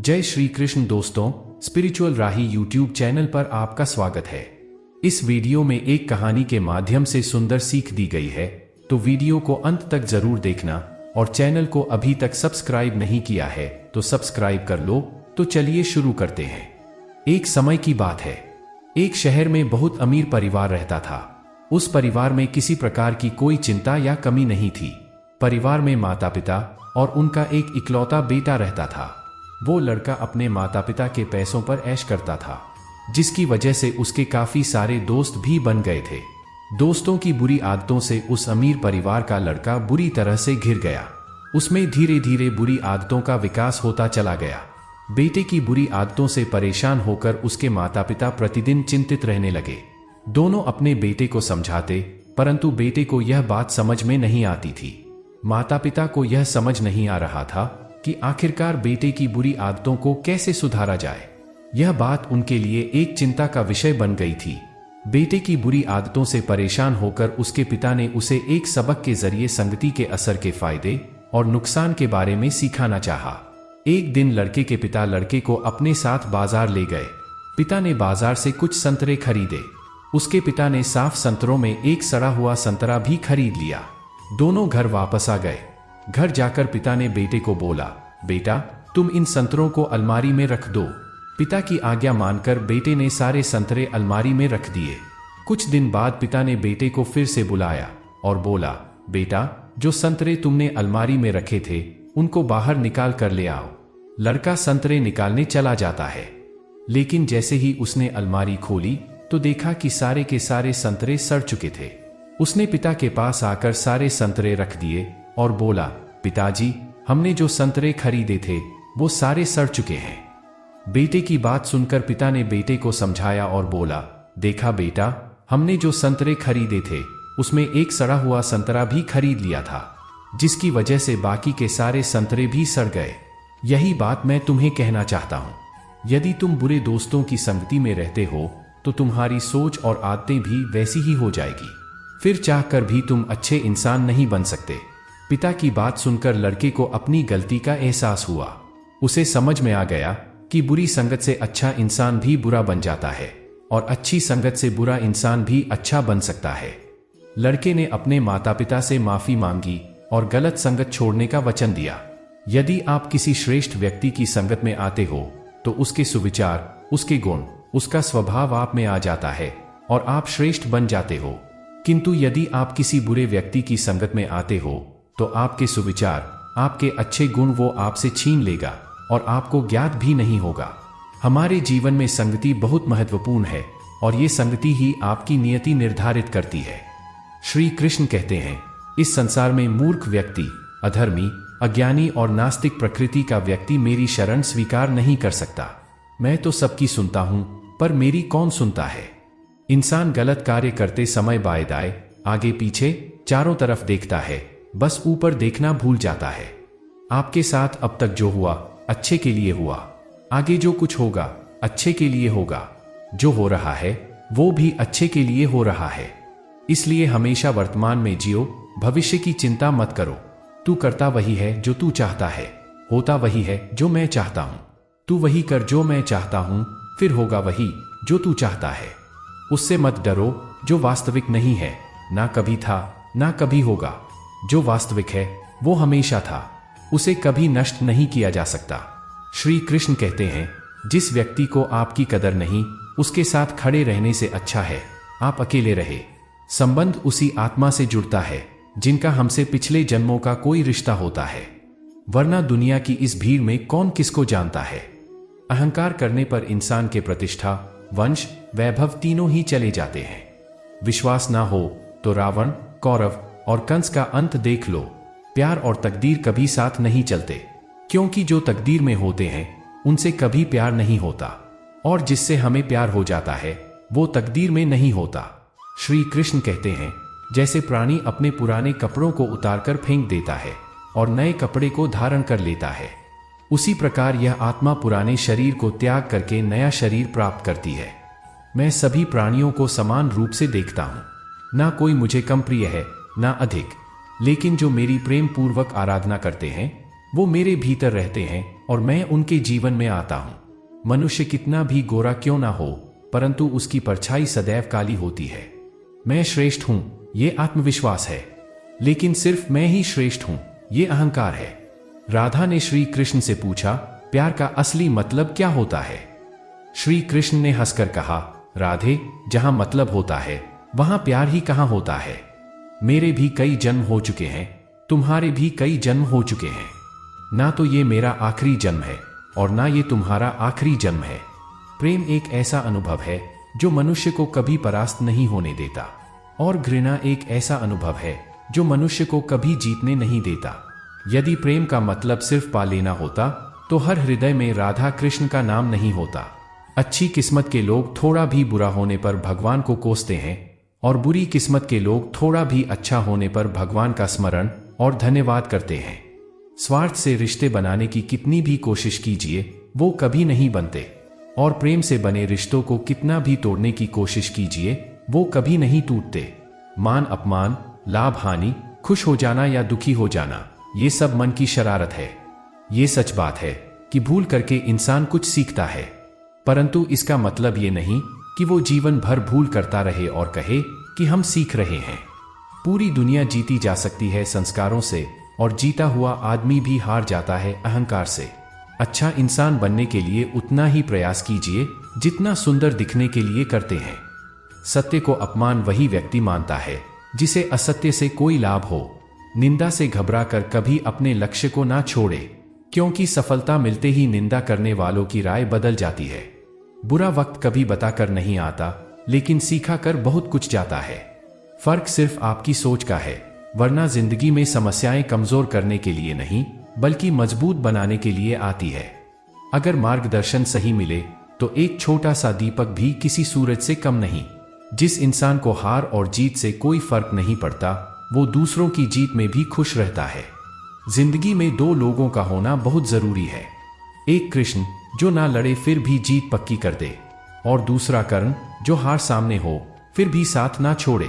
जय श्री कृष्ण दोस्तों, स्पिरिचुअल राही YouTube channel पर आपका स्वागत है। इस वीडियो में एक कहानी के माध्यम से सुंदर सीख दी गई है, तो वीडियो को अंत तक जरूर देखना और चैनल को अभी तक सब्सक्राइब नहीं किया है तो सब्सक्राइब कर लो। तो चलिए शुरू करते हैं। एक समय की बात है, एक शहर में बहुत अमीर परिवार रहता था। उस परिवार में किसी प्रकार की कोई चिंता या कमी नहीं थी। परिवार में माता पिता और उनका एक इकलौता बेटा रहता था। वो लड़का अपने माता पिता के पैसों पर ऐश करता था, जिसकी वजह से उसके काफी सारे दोस्त भी बन गए थे। दोस्तों की बुरी आदतों से उस अमीर परिवार का लड़का बुरी तरह से घिर गया। उसमें धीरे धीरे बुरी आदतों का विकास होता चला गया। बेटे की बुरी आदतों से परेशान होकर उसके माता पिता प्रतिदिन चिंतित रहने लगे। दोनों अपने बेटे को समझाते, परंतु बेटे को यह बात समझ में नहीं आती थी। माता पिता को यह समझ नहीं आ रहा था कि आखिरकार बेटे की बुरी आदतों को कैसे सुधारा जाए। यह बात उनके लिए एक चिंता का विषय बन गई थी। बेटे की बुरी आदतों से परेशान होकर उसके पिता ने उसे एक सबक के जरिए संगति के असर के फायदे और नुकसान के बारे में सिखाना चाहा। एक दिन लड़के के पिता लड़के को अपने साथ बाजार ले गए। पिता ने बाजार से कुछ संतरे खरीदे। उसके पिता ने साफ संतरों में एक सड़ा हुआ संतरा भी खरीद लिया। दोनों घर वापस आ गए। घर जाकर पिता ने बेटे को बोला, बेटा तुम इन संतरों को अलमारी में रख दो। पिता की आज्ञा मानकर बेटे ने सारे संतरे अलमारी में रख दिए। कुछ दिन बाद पिता ने बेटे को फिर से बुलाया और बोला, बेटा जो संतरे तुमने अलमारी में रखे थे उनको बाहर निकाल कर ले आओ। लड़का संतरे निकालने चला जाता है, लेकिन जैसे ही उसने अलमारी खोली तो देखा कि सारे के सारे संतरे सड़ चुके थे। उसने पिता के पास आकर सारे संतरे रख दिए और बोला, पिताजी हमने जो संतरे खरीदे थे वो सारे सड़ चुके हैं। बेटे की बात सुनकर पिता ने बेटे को समझाया और बोला, देखा बेटा, हमने जो संतरे खरीदे थे उसमें एक सड़ा हुआ संतरा भी खरीद लिया था, जिसकी वजह से बाकी के सारे संतरे भी सड़ गए। यही बात मैं तुम्हें कहना चाहता हूं। यदि तुम बुरे दोस्तों की संगति में रहते हो तो तुम्हारी सोच और आदतें भी वैसी ही हो जाएगी। फिर चाहकर भी तुम अच्छे इंसान नहीं बन सकते। पिता की बात सुनकर लड़के को अपनी गलती का एहसास हुआ। उसे समझ में आ गया कि बुरी संगत से अच्छा इंसान भी बुरा बन जाता है और अच्छी संगत से बुरा इंसान भी अच्छा बन सकता है। लड़के ने अपने माता पिता से माफी मांगी और गलत संगत छोड़ने का वचन दिया। यदि आप किसी श्रेष्ठ व्यक्ति की संगत में आते हो तो उसके सुविचार, उसके गुण, उसका स्वभाव आप में आ जाता है और आप श्रेष्ठ बन जाते हो। किंतु यदि आप किसी बुरे व्यक्ति की संगत में आते हो तो आपके सुविचार, आपके अच्छे गुण वो आपसे छीन लेगा और आपको ज्ञात भी नहीं होगा। हमारे जीवन में संगति बहुत महत्वपूर्ण है और ये संगति ही आपकी नियति निर्धारित करती है। श्री कृष्ण कहते हैं, इस संसार में मूर्ख व्यक्ति, अधर्मी, अज्ञानी और नास्तिक प्रकृति का व्यक्ति मेरी शरण स्वीकार नहीं कर सकता। मैं तो सबकी सुनता हूं, पर मेरी कौन सुनता है। इंसान गलत कार्य करते समय बाएं दाएं, आगे पीछे, चारों तरफ देखता है, बस ऊपर देखना भूल जाता है। आपके साथ अब तक जो हुआ अच्छे के लिए हुआ, आगे जो कुछ होगा अच्छे के लिए होगा। जो हो रहा है वो भी अच्छे के लिए हो रहा है। इसलिए हमेशा वर्तमान में जियो, भविष्य की चिंता मत करो। तू करता वही है जो तू चाहता है, होता वही है जो मैं चाहता हूं। तू वही कर जो मैं चाहता हूं, फिर होगा वही जो तू चाहता है। उससे मत डरो जो वास्तविक नहीं है, ना कभी था ना कभी होगा। जो वास्तविक है वो हमेशा था, उसे कभी नष्ट नहीं किया जा सकता। श्री कृष्ण कहते हैं, जिस व्यक्ति को आपकी कदर नहीं, उसके साथ खड़े रहने से अच्छा है आप अकेले रहे। संबंध उसी आत्मा से जुड़ता है जिनका हमसे पिछले जन्मों का कोई रिश्ता होता है, वरना दुनिया की इस भीड़ में कौन किसको जानता है। अहंकार करने पर इंसान के प्रतिष्ठा, वंश, वैभव तीनों ही चले जाते हैं। विश्वास ना हो तो रावण, कौरव और कंस का अंत देख लो। प्यार और तकदीर कभी साथ नहीं चलते, क्योंकि जो तकदीर में होते हैं उनसे कभी प्यार नहीं होता, और जिससे हमें प्यार हो जाता है वो तकदीर में नहीं होता। श्री कृष्ण कहते हैं, जैसे प्राणी अपने पुराने कपड़ों को उतारकर फेंक देता है और नए कपड़े को धारण कर लेता है, उसी प्रकार यह आत्मा पुराने शरीर को त्याग करके नया शरीर प्राप्त करती है। मैं सभी प्राणियों को समान रूप से देखता हूँ, ना कोई मुझे कम प्रिय है ना अधिक, लेकिन जो मेरी प्रेम पूर्वक आराधना करते हैं वो मेरे भीतर रहते हैं और मैं उनके जीवन में आता हूं। मनुष्य कितना भी गोरा क्यों ना हो, परंतु उसकी परछाई सदैव काली होती है। मैं श्रेष्ठ हूं, ये आत्मविश्वास है, लेकिन सिर्फ मैं ही श्रेष्ठ हूं, ये अहंकार है। राधा ने श्री कृष्ण से पूछा, प्यार का असली मतलब क्या होता है? श्री कृष्ण ने हंसकर कहा, राधे, जहां मतलब होता है वहां प्यार ही कहां होता है। मेरे भी कई जन्म हो चुके हैं, तुम्हारे भी कई जन्म हो चुके हैं। ना तो ये मेरा आखिरी जन्म है और ना ये तुम्हारा आखिरी जन्म है। प्रेम एक ऐसा अनुभव है जो मनुष्य को कभी परास्त नहीं होने देता, और घृणा एक ऐसा अनुभव है जो मनुष्य को कभी जीतने नहीं देता। यदि प्रेम का मतलब सिर्फ पा लेना होता तो हर हृदय में राधा कृष्ण का नाम नहीं होता। अच्छी किस्मत के लोग थोड़ा भी बुरा होने पर भगवान को कोसते हैं, और बुरी किस्मत के लोग थोड़ा भी अच्छा होने पर भगवान का स्मरण और धन्यवाद करते हैं। स्वार्थ से रिश्ते बनाने की कितनी भी कोशिश कीजिए, वो कभी नहीं बनते, और प्रेम से बने रिश्तों को कितना भी तोड़ने की कोशिश कीजिए, वो कभी नहीं टूटते। मान अपमान, लाभ हानि, खुश हो जाना या दुखी हो जाना, ये सब मन की शरारत है। ये सच बात है कि भूल करके इंसान कुछ सीखता है, परंतु इसका मतलब ये नहीं कि वो जीवन भर भूल करता रहे और कहे कि हम सीख रहे हैं। पूरी दुनिया जीती जा सकती है संस्कारों से, और जीता हुआ आदमी भी हार जाता है अहंकार से। अच्छा इंसान बनने के लिए उतना ही प्रयास कीजिए जितना सुंदर दिखने के लिए करते हैं। सत्य को अपमान वही व्यक्ति मानता है जिसे असत्य से कोई लाभ हो। निंदा से घबराकर कभी अपने लक्ष्य को ना छोड़े, क्योंकि सफलता मिलते ही निंदा करने वालों की राय बदल जाती है। बुरा वक्त कभी बताकर नहीं आता, लेकिन सीखा कर बहुत कुछ जाता है। फर्क सिर्फ आपकी सोच का है, वरना जिंदगी में समस्याएं कमजोर करने के लिए नहीं बल्कि मजबूत बनाने के लिए आती है। अगर मार्गदर्शन सही मिले तो एक छोटा सा दीपक भी किसी सूरज से कम नहीं। जिस इंसान को हार और जीत से कोई फर्क नहीं पड़ता, वो दूसरों की जीत में भी खुश रहता है। जिंदगी में दो लोगों का होना बहुत जरूरी है। एक कृष्ण जो ना लड़े फिर भी जीत पक्की कर दे, और दूसरा कर्ण जो हार सामने हो फिर भी साथ ना छोड़े।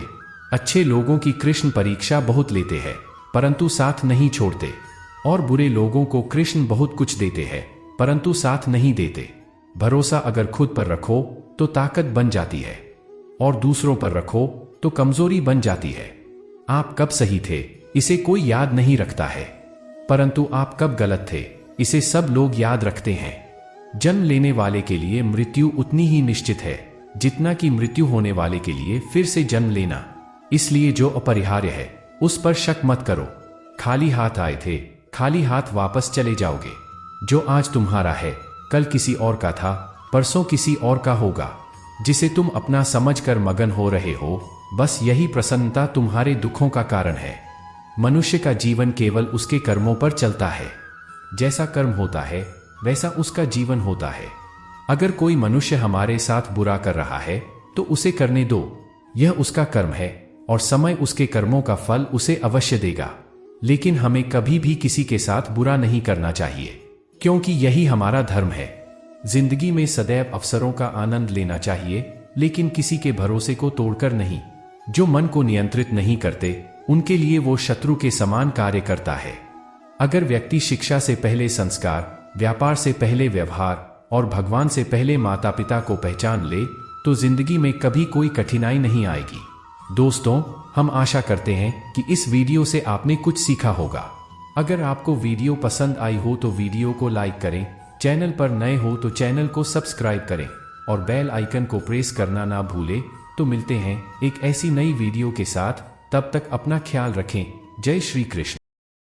अच्छे लोगों की कृष्ण परीक्षा बहुत लेते हैं परंतु साथ नहीं छोड़ते, और बुरे लोगों को कृष्ण बहुत कुछ देते हैं परंतु साथ नहीं देते। भरोसा अगर खुद पर रखो तो ताकत बन जाती है, और दूसरों पर रखो तो कमजोरी बन जाती है। आप कब सही थे इसे कोई याद नहीं रखता है, परंतु आप कब गलत थे इसे सब लोग याद रखते हैं। जन्म लेने वाले के लिए मृत्यु उतनी ही निश्चित है जितना कि मृत्यु होने वाले के लिए फिर से जन्म लेना। इसलिए जो अपरिहार्य है उस पर शक मत करो। खाली हाथ आए थे, खाली हाथ वापस चले जाओगे। जो आज तुम्हारा है कल किसी और का था, परसों किसी और का होगा। जिसे तुम अपना समझकर मगन हो रहे हो, बस यही प्रसन्नता तुम्हारे दुखों का कारण है। मनुष्य का जीवन केवल उसके कर्मों पर चलता है। जैसा कर्म होता है वैसा उसका जीवन होता है। अगर कोई मनुष्य हमारे साथ बुरा कर रहा है तो उसे करने दो, यह उसका कर्म है और समय उसके कर्मों का फल उसे अवश्य देगा। लेकिन हमें कभी भी किसी के साथ बुरा नहीं करना चाहिए, क्योंकि यही हमारा धर्म है। जिंदगी में सदैव अवसरों का आनंद लेना चाहिए, लेकिन किसी के भरोसे को तोड़कर नहीं। जो मन को नियंत्रित नहीं करते उनके लिए वो शत्रु के समान कार्य करता है। अगर व्यक्ति शिक्षा से पहले संस्कार, व्यापार से पहले व्यवहार और भगवान से पहले माता पिता को पहचान ले तो जिंदगी में कभी कोई कठिनाई नहीं आएगी। दोस्तों, हम आशा करते हैं कि इस वीडियो से आपने कुछ सीखा होगा। अगर आपको वीडियो पसंद आई हो तो वीडियो को लाइक करें, चैनल पर नए हो तो चैनल को सब्सक्राइब करें और बेल आइकन को प्रेस करना ना भूलें। तो मिलते हैं एक ऐसी नई वीडियो के साथ, तब तक अपना ख्याल रखें। जय श्री कृष्ण।